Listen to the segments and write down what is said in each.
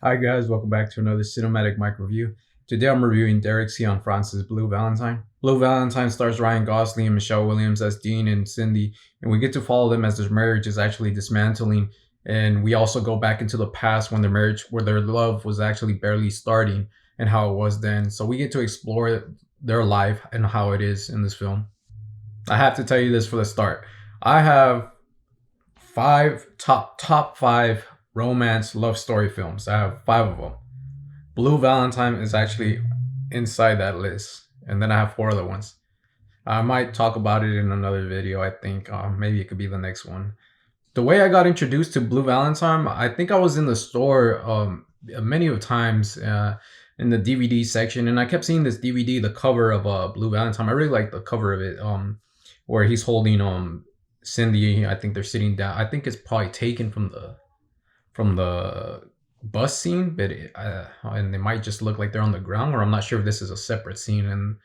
Hi guys, welcome back to another cinematic mic review. Today I'm reviewing Derek Cianfrance's Blue Valentine. Blue Valentine stars Ryan Gosling and Michelle Williams as Dean and Cindy, and we get to follow them as their marriage is actually dismantling. And we also go back into the past when their love was actually barely starting, and how it was then. So we get to explore their life and how it is in this film. I have to tell you this for the start. I have top five romance love story films. I have five of them. Blue Valentine is actually inside that list, and then I have four other ones. I might talk about it in another video. I think maybe it could be the next one. The way I got introduced to Blue Valentine, I think I was in the store many of times in the DVD section, and I kept seeing this DVD, the cover of Blue Valentine. I really like the cover of it, where he's holding Cindy. I think they're sitting down. I think it's probably taken from the bus scene, but and they might just look like they're on the ground, or I'm not sure if this is a separate scene and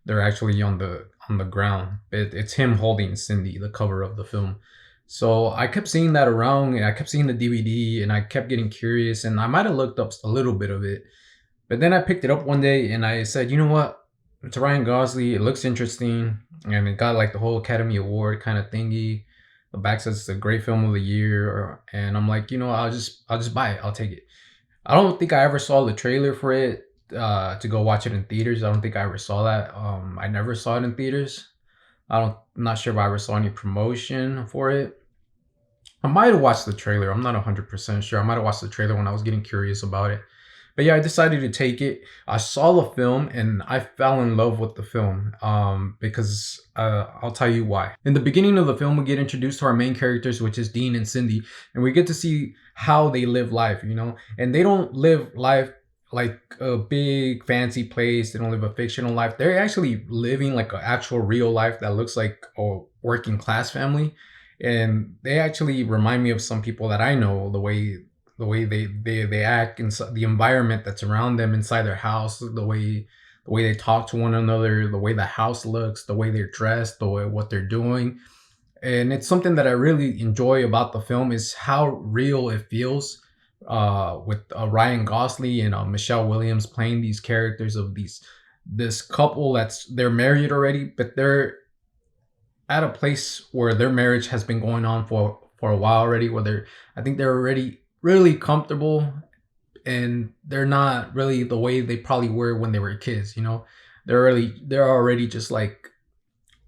they're actually on the ground. But it's him holding Cindy, the cover of the film. So I kept seeing that around, and I kept seeing the DVD, and I kept getting curious, and I might have looked up a little bit of it, but then I picked it up one day and I said, you know what? It's Ryan Gosling. It looks interesting, and it got like the whole Academy Award kind of thingy. The back says it's a great film of the year, and I'm like, I'll just buy it. I'll take it. I don't think I ever saw the trailer for it to go watch it in theaters. I don't think I ever saw that. I never saw it in theaters. I'm not sure if I ever saw any promotion for it. I might have watched the trailer. I'm not 100% sure. I might have watched the trailer when I was getting curious about it. But yeah, I decided to take it. I saw the film and I fell in love with the film because I'll tell you why. In the beginning of the film, we get introduced to our main characters, which is Dean and Cindy, and we get to see how they live life. And they don't live life like a big fancy place. They don't live a fictional life. They're actually living like an actual real life that looks like a working class family. And they actually remind me of some people that I know, the way they act inside the environment that's around them inside their house, the way they talk to one another, the way the house looks, the way they're dressed, the way what they're doing. And it's something that I really enjoy about the film is how real it feels with Ryan Gosling and Michelle Williams playing these characters of this couple they're married already, but they're at a place where their marriage has been going on for a while already, where I think they're already really comfortable, and they're not really the way they probably were when they were kids. They're already just like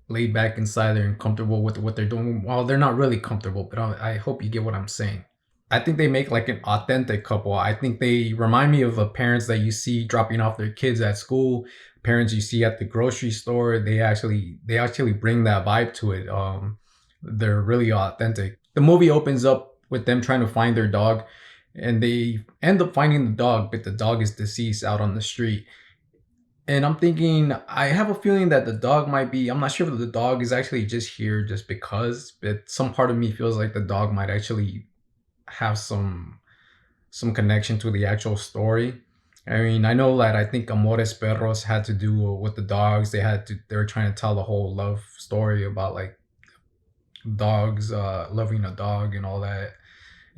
laid back inside there and comfortable with what they're doing. Well, they're not really comfortable, but I hope you get what I'm saying. I think they make like an authentic couple. I think they remind me of the parents that you see dropping off their kids at school, parents you see at the grocery store. They actually bring that vibe to it. They're really authentic. The movie opens up with them trying to find their dog, and they end up finding the dog, but the dog is deceased out on the street. And I'm thinking, I have a feeling that the dog might be, I'm not sure if the dog is actually just here just because, but some part of me feels like the dog might actually have some connection to the actual story. I mean, I know that I think Amores Perros had to do with the dogs. They were trying to tell the whole love story about like dogs, loving a dog and all that.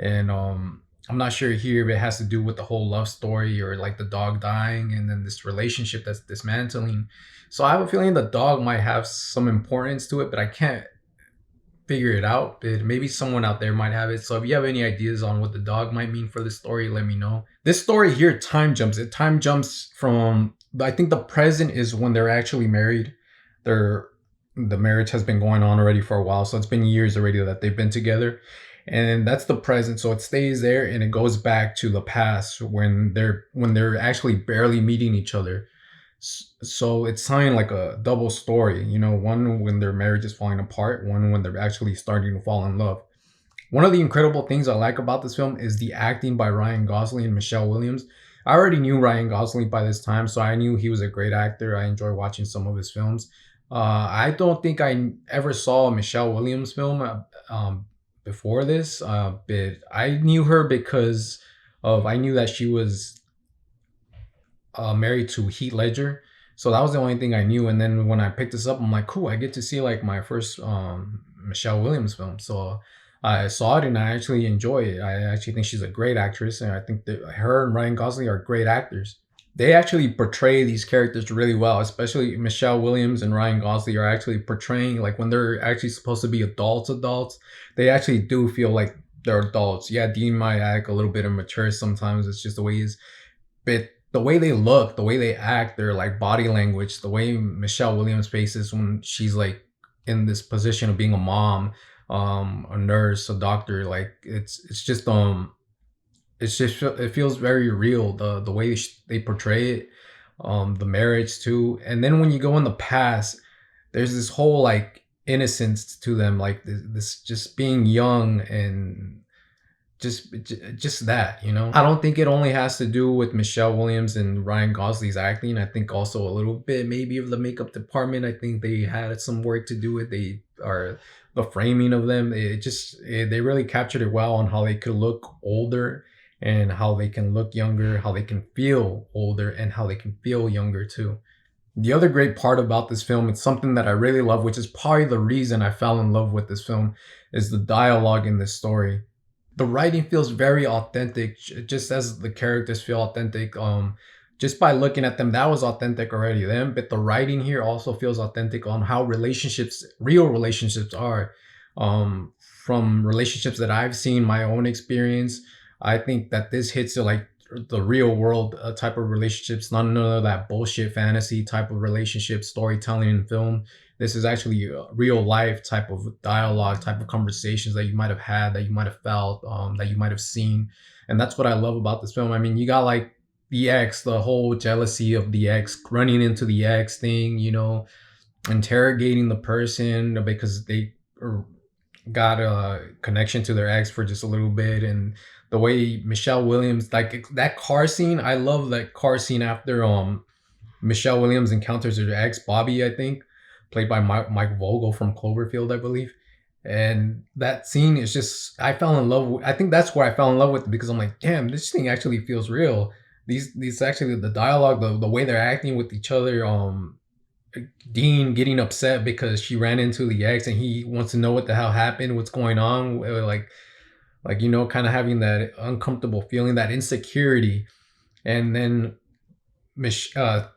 And I'm not sure here if it has to do with the whole love story or like the dog dying and then this relationship that's dismantling. So I have a feeling the dog might have some importance to it, but I can't figure it out. But maybe someone out there might have it. So if you have any ideas on what the dog might mean for the story, let me know. This story here time jumps. It time jumps from, I think the present is when they're actually married. The marriage has been going on already for a while, so it's been years already that they've been together, and that's the present. So it stays there and it goes back to the past when they're actually barely meeting each other. So it's telling like a double story, one when their marriage is falling apart, one when they're actually starting to fall in love. One of the incredible things I like about this film is the acting by Ryan Gosling and Michelle Williams. I already knew Ryan Gosling by this time, so I knew he was a great actor. I enjoy watching some of his films. I don't think I ever saw a Michelle Williams film before this, but I knew her because I knew that she was married to Heath Ledger. So that was the only thing I knew. And then when I picked this up, I'm like, cool, I get to see like my first Michelle Williams film. So I saw it and I actually enjoy it. I actually think she's a great actress, and I think that her and Ryan Gosling are great actors. They actually portray these characters really well, especially Michelle Williams and Ryan Gosling are actually portraying like when they're actually supposed to be adults. They actually do feel like they're adults. Yeah, Dean might act a little bit immature sometimes. It's just the way he's, but the way they look, the way they act, their like body language, the way Michelle Williams faces when she's like in this position of being a mom, a nurse, a doctor, like it's just it's just it feels very real. The way they portray it, the marriage too, and then when you go in the past, there's this whole like innocence to them, like this just being young and just that, you know. I don't think it only has to do with Michelle Williams and Ryan Gosling's acting. I think also a little bit maybe of the makeup department. I think they had some work to do with they are the framing of them. They really captured it well on how they could look older and how they can look younger, how they can feel older and how they can feel younger too. The other great part about this film, it's something that I really love, which is probably the reason I fell in love with this film, is the dialogue in this story. The writing feels very authentic, just as the characters feel authentic. Just by looking at them, that was authentic already. Them, but the writing here also feels authentic on how relationships, real relationships, are. From relationships that I've seen, my own experience, I think that this hits it like the real world type of relationships, not none of that bullshit fantasy type of relationship storytelling in film. This is actually a real life type of dialogue, type of conversations that you might have had, that you might have felt, that you might have seen, and that's what I love about this film. I mean, you got like the ex, the whole jealousy of the ex, running into the ex thing, you know, interrogating the person because they got a connection to their ex for just a little bit, and the way Michelle Williams, like that car scene, I love that car scene after Michelle Williams encounters her ex Bobby, I think, played by Mike Vogel from Cloverfield, I believe. And that scene is just, I fell in love with, I think that's where I fell in love with it, because I'm like, damn, this thing actually feels real. These actually, the dialogue, the way they're acting with each other, Dean getting upset because she ran into the ex and he wants to know what the hell happened, what's going on, like you know, kind of having that uncomfortable feeling, that insecurity, and then Mich- uh,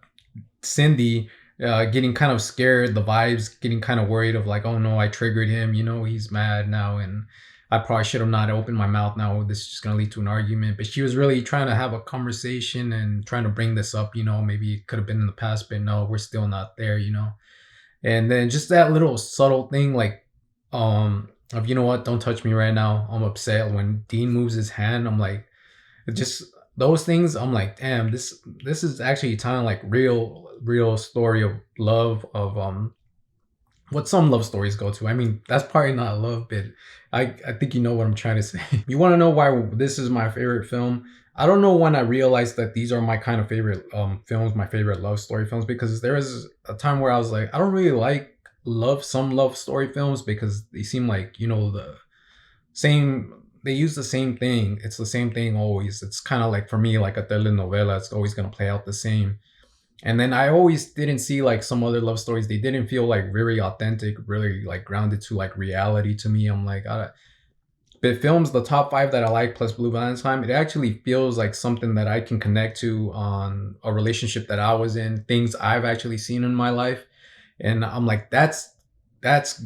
Cindy getting kind of scared, the vibes, getting kind of worried of like, oh no, I triggered him, you know, he's mad now, and I probably should have not opened my mouth now. This is just gonna lead to an argument. But she was really trying to have a conversation and trying to bring this up, you know, maybe it could have been in the past, but no, we're still not there, you know. And then just that little subtle thing, like, of you know what, don't touch me right now. I'm upset. When Dean moves his hand, I'm like, it just those things. I'm like, damn, this is actually telling like real story of love, of what some love stories go to. I mean, that's probably not love, but I think you know what I'm trying to say. You want to know why this is my favorite film? I don't know when I realized that these are my kind of favorite films, my favorite love story films, because there was a time where I was like, I don't really like some love story films because they seem like, you know, the same, they use the same thing. It's the same thing always. It's kind of like, for me, like a telenovela, it's always going to play out the same. And then I always didn't see like some other love stories. They didn't feel like very authentic, really like grounded to like reality to me. I'm like, but films, the top five that I like plus Blue Valentine, it actually feels like something that I can connect to on a relationship that I was in, things I've actually seen in my life. And I'm like, that's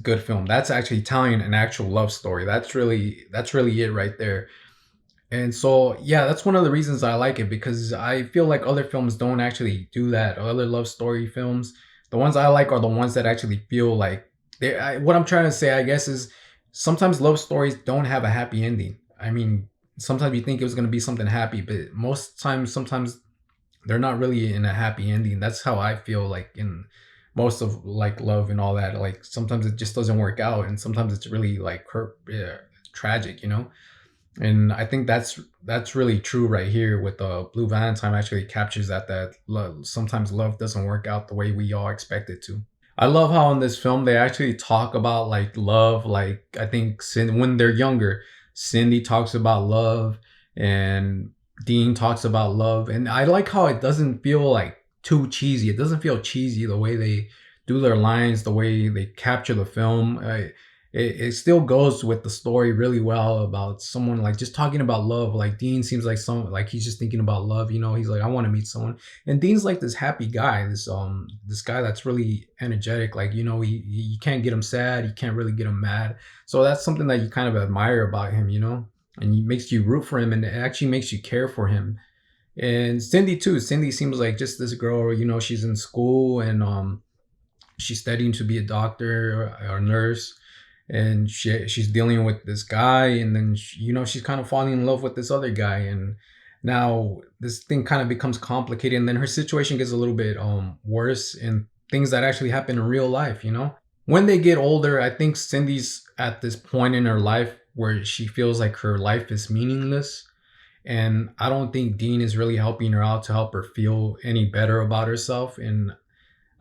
good film. That's actually telling an actual love story. That's really it right there. And so, yeah, that's one of the reasons I like it, because I feel like other films don't actually do that. Other love story films, the ones I like are the ones that actually feel like what I'm trying to say, I guess, is sometimes love stories don't have a happy ending. I mean, sometimes you think it was going to be something happy, but most times, sometimes they're not really in a happy ending. That's how I feel like in most of like love and all that. Like sometimes it just doesn't work out, and sometimes it's really like tragic, you know. And I think that's really true right here with Blue Valentine. Actually captures that sometimes love doesn't work out the way we all expect it to. I love how in this film they actually talk about like love. Like I think when they're younger, Cindy talks about love and Dean talks about love, and I like how it doesn't feel like too cheesy. It doesn't feel cheesy the way they do their lines, the way they capture the film. it still goes with the story really well about someone like just talking about love. Like Dean seems like some like he's just thinking about love, you know. He's like, I want to meet someone. And Dean's like this happy guy, this guy that's really energetic. Like, you know, you can't get him sad, you can't really get him mad. So that's something that you kind of admire about him, you know, and he makes you root for him, and it actually makes you care for him. And Cindy too. Cindy seems like just this girl, you know, she's in school, and she's studying to be a doctor or a nurse, and she's dealing with this guy, and then you know, she's kind of falling in love with this other guy, and now this thing kind of becomes complicated, and then her situation gets a little bit worse, and things that actually happen in real life, you know. When they get older, I think Cindy's at this point in her life where she feels like her life is meaningless, and I don't think Dean is really helping her out to help her feel any better about herself. And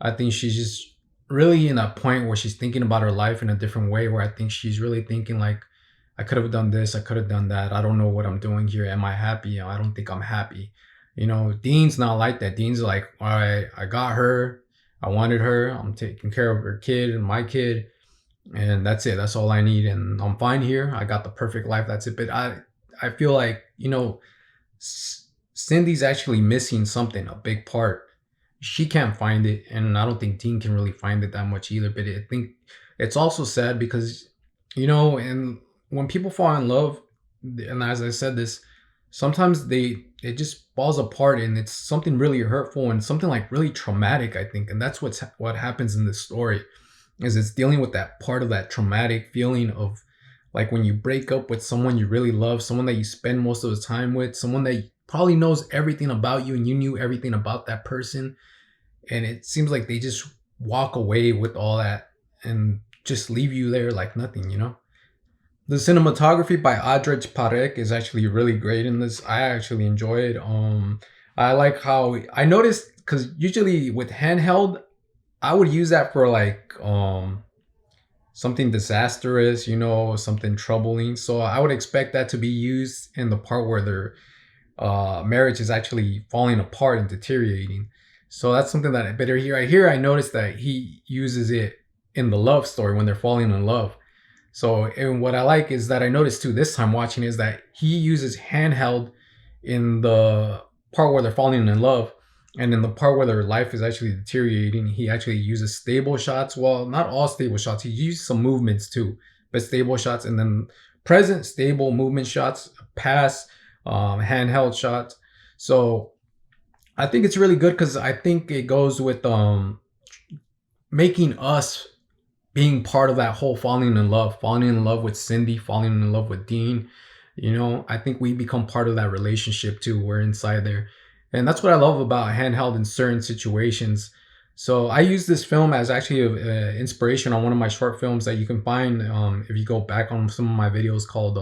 I think she's just really in a point where she's thinking about her life in a different way, where I think she's really thinking like, I could have done this, I could have done that. I don't know what I'm doing here. Am I happy? I don't think I'm happy. You know, Dean's not like that. Dean's like, all right, I got her. I wanted her. I'm taking care of her kid and my kid. And that's it. That's all I need. And I'm fine here. I got the perfect life. That's it. But I feel like, you know, Cindy's actually missing something, a big part. She can't find it, and I don't think Dean can really find it that much either. But I think it's also sad because, you know, and when people fall in love, and as I said this, sometimes it just falls apart, and it's something really hurtful and something like really traumatic, I think. And that's what happens in this story, is it's dealing with that part of that traumatic feeling of like when you break up with someone you really love, someone that you spend most of the time with, someone that probably knows everything about you and you knew everything about that person, and it seems like they just walk away with all that and just leave you there like nothing, you know. The cinematography by Adrej Parek is actually really great in this. I actually enjoy it. I like how I noticed, because usually with handheld, I would use that for like something disastrous, you know, something troubling. So I would expect that to be used in the part where their marriage is actually falling apart and deteriorating. So that's something that I better hear. I noticed that he uses it in the love story when they're falling in love. So, and what I like is that I noticed too this time watching is that he uses handheld in the part where they're falling in love, and in the part where their life is actually deteriorating, he actually uses stable shots. Well, not all stable shots. He uses some movements too, but stable shots, and then present stable movement shots, pass, handheld shots. So I think it's really good because I think it goes with making us being part of that whole falling in love with Cindy, falling in love with Dean. You know, I think we become part of that relationship too. We're inside there. And that's what I love about handheld in certain situations. So I use this film as actually an inspiration on one of my short films that you can find if you go back on some of my videos called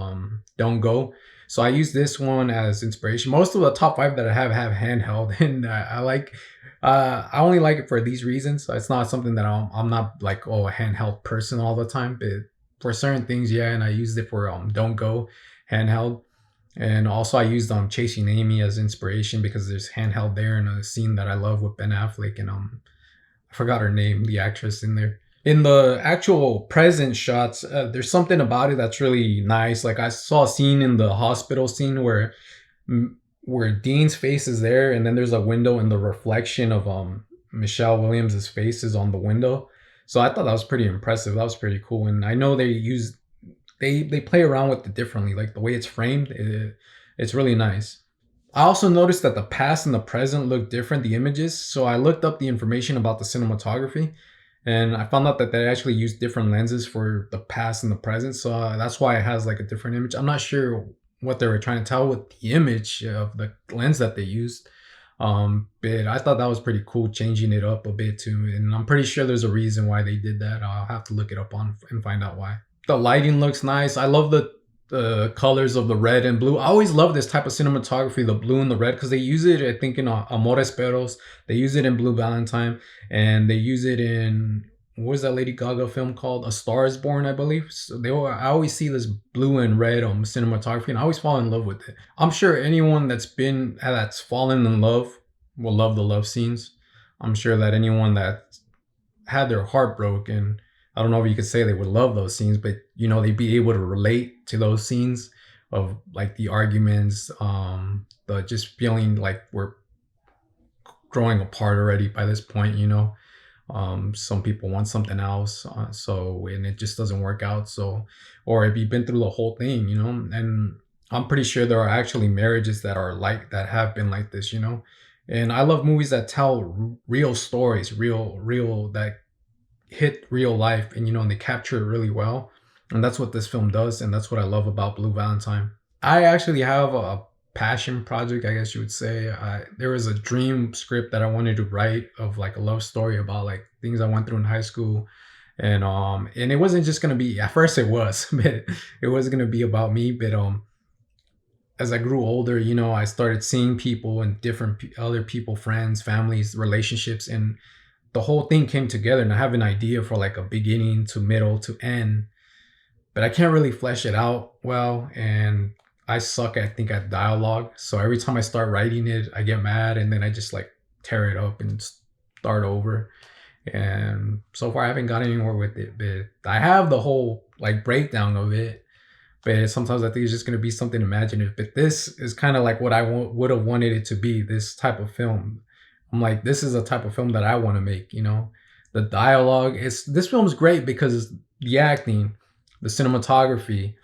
Don't Go. So I use this one as inspiration. Most of the top five that I have handheld, and I like I only like it for these reasons. It's not something that I'm not like, oh, a handheld person all the time, but for certain things, yeah. And I used it for Don't Go handheld, and also I used Chasing Amy as inspiration because there's handheld there in a scene that I love with Ben Affleck and I forgot her name, the actress in there. In the actual present shots, there's something about it that's really nice. Like I saw a scene in the hospital scene where Dean's face is there, and then there's a window, and the reflection of Michelle Williams' face is on the window. So I thought that was pretty impressive. That was pretty cool, and I know they play around with it differently, like the way it's framed. It's really nice. I also noticed that the past and the present look different, the images. So I looked up the information about the cinematography, and I found out that they actually use different lenses for the past and the present. So that's why it has like a different image. I'm not sure what they were trying to tell with the image of the lens that they used. But I thought that was pretty cool, changing it up a bit too. And I'm pretty sure there's a reason why they did that. I'll have to look it up on and find out why. The lighting looks nice. I love the colors of the red and blue. I always love this type of cinematography, the blue and the red, because they use it, I think, in Amores Perros. They use it in Blue Valentine, and they use it in, what was that Lady Gaga film called? A Star Is Born, I believe. So I always see this blue and red cinematography, and I always fall in love with it. I'm sure anyone that's fallen in love will love the love scenes. I'm sure that anyone that had their heart broken I don't know if you could say they would love those scenes, but they'd be able to relate to those scenes of like the arguments, the just feeling like we're growing apart already by this point. Some people want something else, and it just doesn't work out. So, or if you've been through the whole thing. And I'm pretty sure there are actually marriages that are like that, have been like this. And I love movies that tell real stories, real that hit real life, and they capture it really well. And that's what this film does, and that's what I love about Blue Valentine. I actually have a passion project, I guess you would say. There was a dream script that I wanted to write of like a love story about like things I went through in high school. And it wasn't just gonna be, at first it was, but it was gonna be about me. But as I grew older, I started seeing people and different other people, friends, families, relationships, and the whole thing came together. And I have an idea for like a beginning to middle to end, but I can't really flesh it out well. And I suck, I think, at dialogue. So every time I start writing it, I get mad, and then I just like tear it up and start over. And so far, I haven't got anywhere with it, but I have the whole like breakdown of it. But sometimes I think it's just going to be something imaginative. But this is kind of like what I would have wanted it to be, this type of film. I'm like, this is a type of film that I want to make. The dialogue is, this film is great because the acting, the cinematography,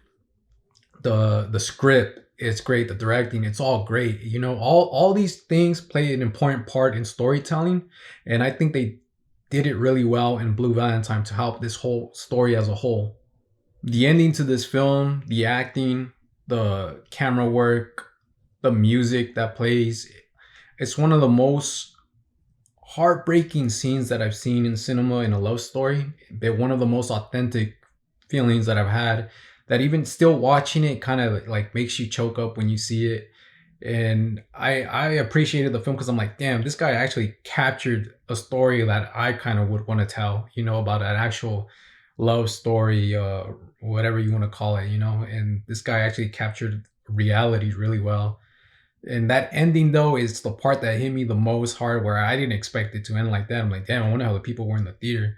the script, it's great, the directing, it's all great. All these things play an important part in storytelling, and I think they did it really well in Blue Valentine to help this whole story as a whole. The ending to this film, the acting, the camera work, the music that plays, it's one of the most heartbreaking scenes that I've seen in cinema in a love story, but one of the most authentic feelings that I've had, that even still watching it kind of like makes you choke up when you see it. And I appreciated the film because I'm like, damn, this guy actually captured a story that I kind of would want to tell, about an actual love story, whatever you want to call it. And this guy actually captured reality really well. And that ending though is the part that hit me the most hard, where I didn't expect it to end like that. I'm like, damn, I wonder how the people were in the theater.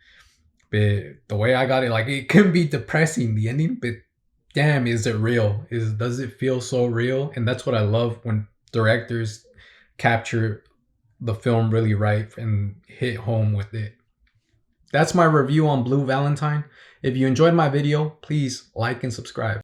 But the way I got it, like, it can be depressing, the ending, but damn, is it real? Does it feel so real? And that's what I love when directors capture the film really right and hit home with it. That's my review on Blue Valentine. If you enjoyed my video, please like and subscribe.